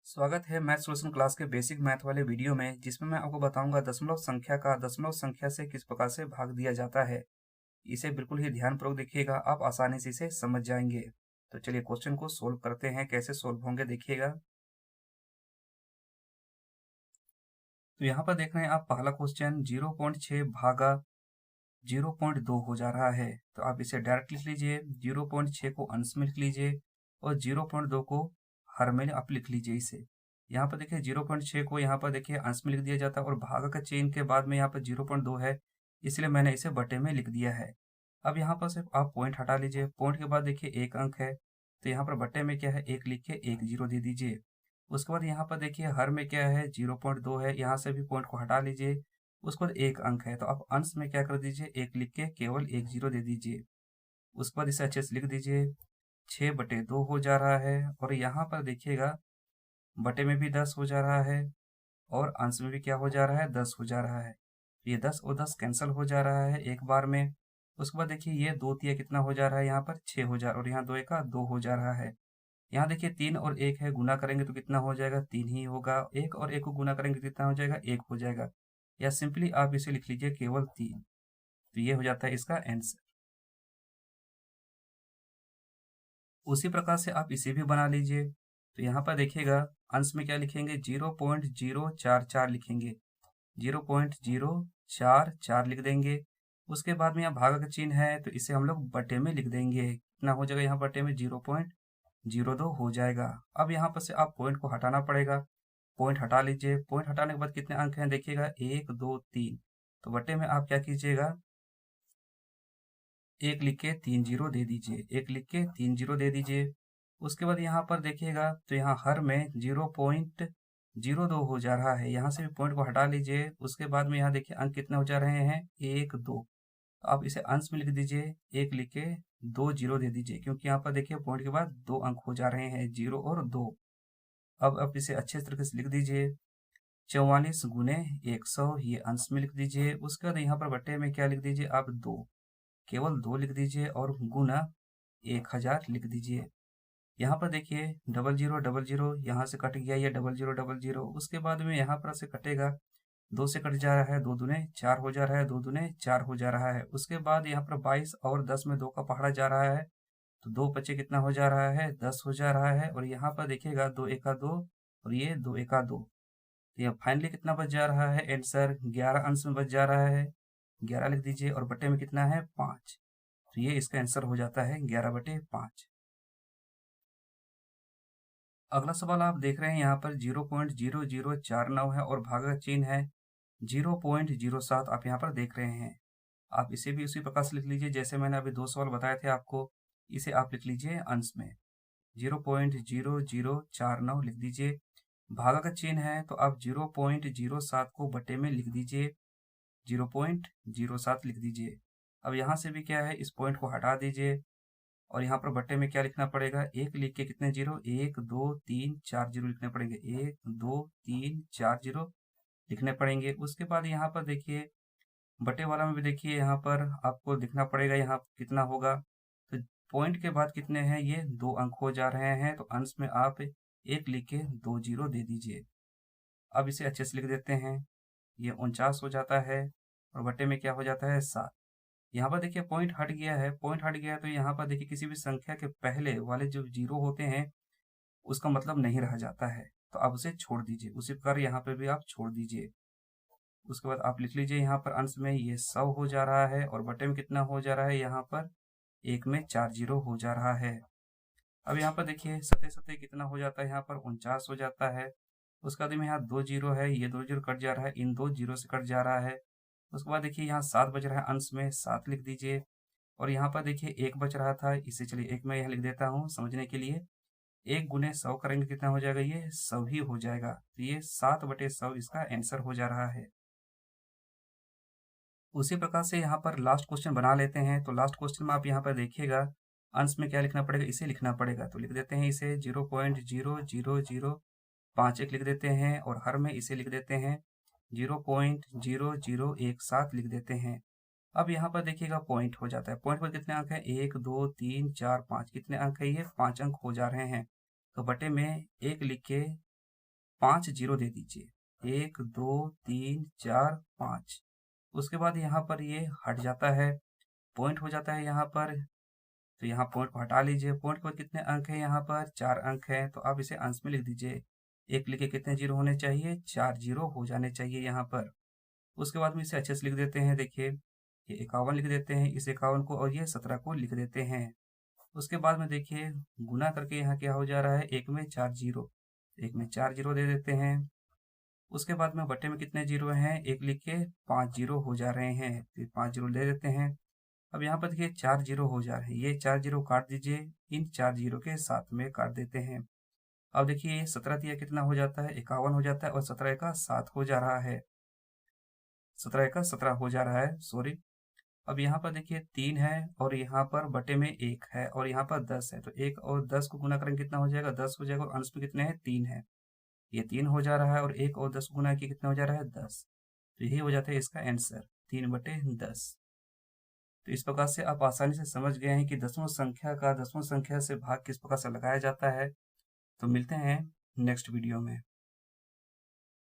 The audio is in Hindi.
स्वागत है मैथ सॉल्यूशन क्लास के बेसिक मैथ वाले वीडियो में, जिसमें मैं आपको बताऊंगा दशमलव संख्या का दशमलव संख्या से किस प्रकार से भाग दिया जाता है। इसे बिल्कुल ही ध्यानपूर्वक देखिएगा, आप आसानी से इसे समझ जाएंगे। तो चलिए क्वेश्चन को सोल्व करते हैं। कैसे सोल्व होंगे देखिएगा। तो यहाँ पर देख रहे हैं आप पहला क्वेश्चन 0.6 भागा 0.2 हो जा रहा है। तो आप इसे डायरेक्ट लिख लीजिए, 0.6 को अंश में लिख लीजिए और 0.2 को हर में आप लिख लीजिए। इसे यहाँ पर देखिए 0.6 को यहाँ पर देखिए अंश में लिख दिया जाता है और भागा का चिन्ह के बाद में यहाँ पर 0.2 है, इसलिए मैंने इसे बटे में लिख दिया है। अब यहाँ पर सिर्फ आप पॉइंट हटा लीजिए। पॉइंट के बाद देखिए एक अंक है, तो यहाँ पर बटे में क्या है, एक लिख के एक जीरो दे दीजिए। उसके बाद यहाँ पर देखिए हर में क्या है, 0.2 है, यहाँ से भी पॉइंट को हटा लीजिए। उसके बाद एक अंक है, तो आप अंश में क्या कर दीजिए, एक लिख के केवल एक जीरो दे दीजिए। उसके बाद इसे अच्छे से लिख दीजिए, 6/2 हो जा रहा है और यहाँ पर देखिएगा बटे में भी 10 हो जा रहा है और अंश में भी क्या हो जा रहा है, 10 हो जा रहा है। ये 10 और 10 कैंसिल हो जा रहा है एक बार में। उसके बाद देखिए ये 2 तिया कितना हो जा रहा है, यहाँ पर 6 हो जा रहा है और यहाँ 2 एका 2 हो जा रहा है। यहाँ देखिए 3 और 1 है, गुना करेंगे तो कितना हो जाएगा, 3 ही होगा। 1 और 1 को गुना करेंगे तो कितना हो जाएगा, 1 हो जाएगा। या सिंपली आप इसे लिख लीजिए केवल 3। तो ये हो जाता है इसका आंसर। उसी प्रकार से आप इसे भी बना लीजिए। तो यहाँ पर देखिएगा अंश में क्या लिखेंगे, 0.044 लिखेंगे, 0.044 लिख देंगे। उसके बाद में यहाँ भागा का चिन्ह है, तो इसे हम लोग बटे में लिख देंगे। कितना हो जाएगा यहाँ बटे में, 0.02 हो जाएगा। अब यहाँ पर से आप पॉइंट को हटाना पड़ेगा। पॉइंट हटा लीजिए। पॉइंट हटाने के बाद कितने अंक हैं देखिएगा, 1 2 3। तो बटे में आप क्या कीजिएगा, एक लिख के 3 जीरो दे दीजिए, एक लिख के 3 जीरो दे दीजिए। उसके बाद यहाँ पर देखिएगा तो यहाँ हर में 0.02 हो जा रहा है, यहाँ से भी पॉइंट को हटा लीजिए। उसके बाद में यहाँ देखिए अंक कितने हो जा रहे हैं, 1 2। आप इसे अंश में लिख दीजिए, एक लिख के 2 जीरो दे दीजिए, क्योंकि यहाँ पर देखिए पॉइंट के बाद 2 अंक हो जा रहे हैं, 0 और 2। अब आप इसे अच्छे तरीके से लिख दीजिए, 44 गुने 100, ये अंश में लिख दीजिए। उसके बाद यहाँ पर बट्टे में क्या लिख दीजिए आप, 2, केवल 2 लिख दीजिए और गुना 1000 लिख दीजिए। यहाँ पर देखिए डबल जीरो यहाँ से कट गया, ये डबल जीरो। उसके बाद में यहाँ पर से कटेगा, 2 से कट जा रहा है, 2 दूने 4 हो जा रहा है, 2 दूने 4 हो जा रहा है। उसके बाद यहाँ पर 22 और 10 में 2 का पहाड़ा जा रहा है, तो 2 बचे कितना हो जा रहा है, 10 हो जा रहा है। और यहाँ पर देखिएगा 2 एका 2 और ये 2 एका 2। तो यह फाइनली कितना बच जा रहा है, आंसर 11 अंश में बच जा रहा है। 11 लिख दीजिए और बटे में कितना है, 5। तो ये इसका आंसर हो जाता है 11/5। अगला सवाल आप देख रहे हैं यहाँ पर 0.0049 है और भागा का चिन्ह है 0.07, आप यहाँ पर देख रहे हैं। आप इसे भी उसी प्रकार से लिख लीजिए जैसे मैंने अभी 2 सवाल बताए थे आपको। इसे आप लिख लीजिए अंश में, 0.0049 लिख दीजिए। भागा का चिन्ह है तो आप 0.07 को बटे में लिख दीजिए, 0.07 लिख दीजिए। अब यहाँ से भी क्या है, इस पॉइंट को हटा दीजिए और यहाँ पर बट्टे में क्या लिखना पड़ेगा, एक लिख के कितने जीरो, 1 2 3 4 जीरो लिखने पड़ेंगे, 1 2 3 4 जीरो लिखने पड़ेंगे। उसके बाद यहाँ पर देखिए बटे वाला में भी देखिए यहाँ पर आपको लिखना पड़ेगा, यहाँ कितना होगा। तो पॉइंट के बाद कितने हैं, ये 2 अंक हो जा रहे हैं, तो अंश में आप एक लिख के 2 जीरो दे दीजिए। अब इसे अच्छे से लिख देते हैं, ये 49 हो जाता है और बटे में क्या हो जाता है, 7। यहाँ पर देखिए पॉइंट हट गया है, पॉइंट हट गया है तो यहाँ पर देखिए किसी भी संख्या के पहले वाले जो जीरो होते हैं उसका मतलब नहीं रह जाता है, तो आप उसे छोड़ दीजिए। उसी प्रकार यहाँ पे भी आप छोड़ दीजिए। उसके बाद आप लिख लीजिए यहाँ पर अंश में ये 100 हो जा रहा है और बटे में कितना हो जा रहा है, यहाँ पर एक में 4 जीरो हो जा रहा है। अब यहाँ पर देखिए सते सते कितना हो जाता है, यहाँ पर 49 हो जाता है। उसके बाद में यहाँ 2 जीरो है, ये 2 जीरो कट जा रहा है, इन 2 जीरो से कट जा रहा है। उसके बाद देखिए यहाँ 7 बच रहा है, अंश में 7 लिख दीजिए। और यहाँ पर देखिए 1 बच रहा था, इसे चलिए 1 मैं यहाँ लिख देता हूँ समझने के लिए। 1 गुने 100 करेंगे कितना हो जाएगा, ये 100 ही हो जाएगा। तो ये 7/100 इसका आंसर हो जा रहा है। उसी प्रकार से यहाँ पर लास्ट क्वेश्चन बना लेते हैं। तो लास्ट क्वेश्चन में आप यहाँ पर देखिएगा अंश में क्या लिखना पड़ेगा, इसे लिखना पड़ेगा। तो लिख देते हैं इसे 0.0005 लिख देते हैं और हर में इसे लिख देते हैं 0.0017 लिख देते हैं। अब यहाँ पर देखिएगा पॉइंट हो जाता है। पॉइंट पर कितने अंक हैं, 1 2 3 4 5, कितने अंक है, ये 5 अंक हो जा रहे हैं। तो बटे में एक लिख के 5 जीरो दे दीजिए, 1 2 3 4 5। उसके बाद यहाँ पर ये हट जाता है, पॉइंट हो जाता है यहाँ पर, तो यहाँ पॉइंट को हटा लीजिए। पॉइंट पर कितने अंक हैं, यहाँ पर 4 अंक हैं, तो आप इसे अंश में लिख दीजिए। एक लिख के कितने जीरो होने चाहिए, 4 जीरो हो जाने चाहिए यहाँ पर। उसके बाद में इसे अच्छे से लिख देते हैं, देखिए ये 51 लिख देते हैं इस 51 को, और ये 17 को लिख देते हैं। उसके बाद में देखिए गुना करके यहाँ क्या हो जा रहा है, एक में 4 जीरो, एक में 4 जीरो दे देते हैं। उसके बाद में बट्टे में कितने जीरो हैं, एक लिख के 5 जीरो हो जा रहे हैं, फिर 5 जीरो दे देते हैं। अब यहाँ पर देखिए 4 जीरो हो जा रहे हैं, ये 4 जीरो काट दीजिए, इन 4 जीरो के साथ में काट देते हैं। अब देखिए 17 दिया कितना हो जाता है, 51 हो जाता है, और 17 का 7 हो जा रहा है, 17 का 17 हो जा रहा है, सॉरी। अब यहाँ पर देखिए 3 है, और यहाँ पर बटे में 1 है, और यहाँ पर 10 है, तो 1 और 10 को गुना करेंगे कितना हो जाएगा, 10 हो जाएगा, और अंश में कितने हैं, 3 है, ये 3 हो जा रहा है, और 1 और 10 गुना किया कितना हो जा रहा है, 10। तो यही हो जाता है इसका आंसर, 3/10। तो इस प्रकार से आप आसानी से समझ गए हैं कि दसवीं संख्या का दसवीं संख्या से भाग किस प्रकार से लगाया जाता है। तो मिलते हैं नेक्स्ट वीडियो में।